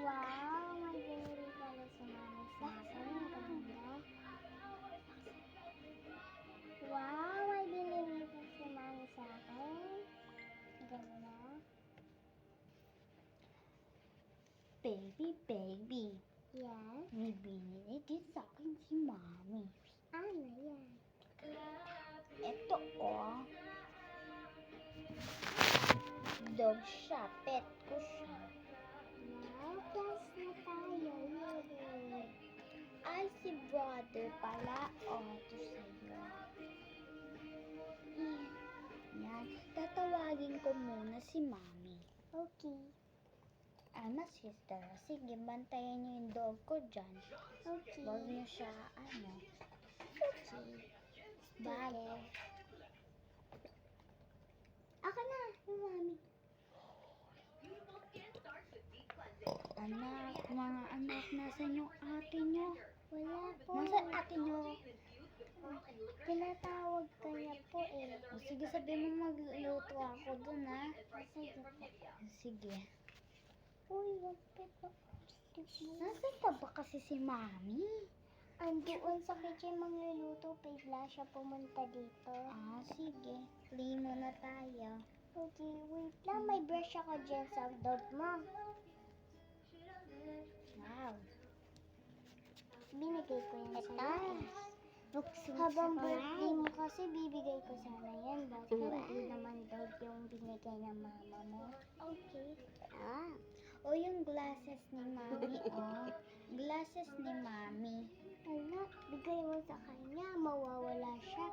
Wow, may binili pala si Mami sa akin. Ang ganda. Wow, may binili pa si Mami sa akin. Ang ganda. Baby. Yes. May binili din sa akin si Mami. Ano yan? Ito dog siya, pet ko siya. Wow, plus na tayo. Yay. Ay, si brother pala. Ito sa'yo. Yan. Tatawagin ko muna si Mami. Okay. Ama, sister. Sige, bantayan niyo yung dog ko dyan. Okay. Huwag niyo siya, Okay. Bye. Ako na, yung Mami. Anak, mga anak, nasan yung ate niyo? Wala po. Nasaan ate niyo? Tinatawag ka niya po eh. O, sige, sabi mo magluluto ako dun, ha? Sige po. Sige. Uy, wag pa po. Nasaan pa ba kasi si Mami? Andoon sa kitchen magluluto, bigla siya pumunta dito. Sige. Play muna tayo. Okay, wait lang. May brush ako dyan sa dog mo. Wow. Binigay ko yan Ito. sa'yo. Buksan Habang birthday mo kasi, bibigay ko sana yan. Basta hindi naman dog yung binigay ng mama mo. Okay. O yung glasses ni Mami, Glasses ni Mami. Ano? Bigay mo sa kanya. Mawawala siya.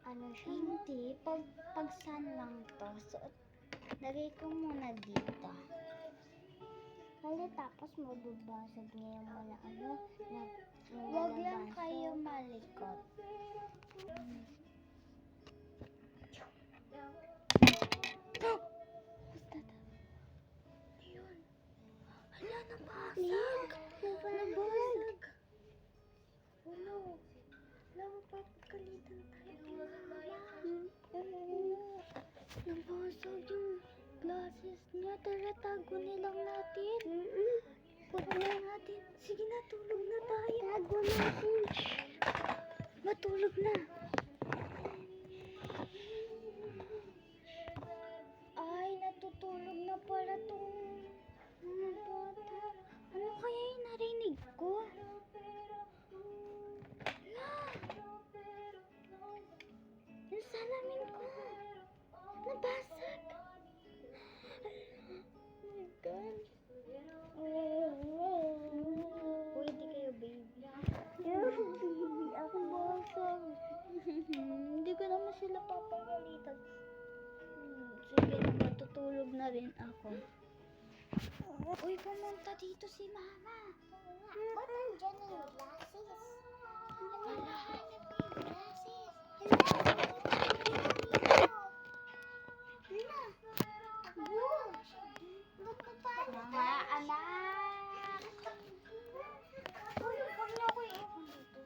Ano siya? Hindi. Pag sun lang to. So, lagay ko muna dito. Kaya tapos mababasag niya yung mga na Huwag lang kayo malikot. Hala, nabasag. Nabasag. Ano? Napapagalitan tayo. Nabasag yung glasses niya. Tara, tago nilang natin. Huwag na natin. Sige na, tulog na tayo. Tago natin. Matulog na. Ay, natutulog na pala tong mga bata. Ano kaya yung narinig ko? Yung salamin ko. Nabasag. Oh my God. Uy, di kayo baby. Ako basag. Hindi ko naman sila papagalitan. Sige na, matutulog na rin ako. Uy, pumunta dito si Mama. Ba't nandyan na yung glasses? Hala. Hanap ko yung glasses. Mga anak. Uy, huwag na ako iwan dito.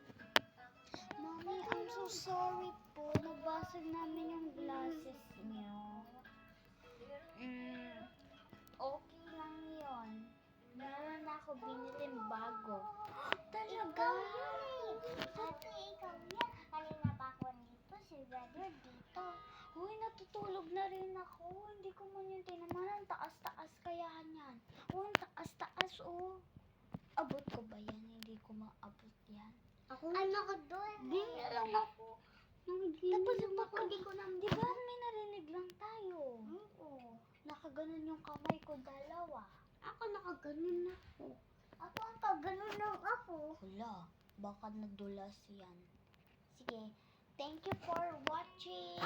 Mami, I'm so sorry po. Nabasag namin yung glasses niyo. Okay lang yun. Meron na ako biniling bago. Talaga? Ate, ikaw yan. Kanina pa ako dito, si brother dito. Uy, natutulog na rin ako. Hindi ko man yung tinaman. Ang taas-taas kaya yan. Ang taas-taas, Abot ko ba yan? Hindi ko maabot yan. Ano ko doon? Di lang ako. Tapos di ko naman. Di ba may narinig lang tayo? Oo. Nakaganon yung kamay ko, dalawa. Ako nakaganon ako. Ako ang kaganon lang ako. Hala, baka nadulas yan. Sige, thank you for watching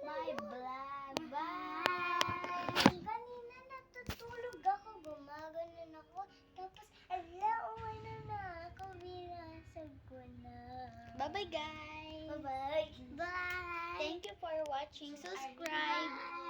my vlog. Bye! Kanina natutulog ako, gumaganon ako. Tapos, ala, umano na ako, binasag ko na. Bye-bye, guys! Bye-bye. Bye. Thank you for watching. Subscribe!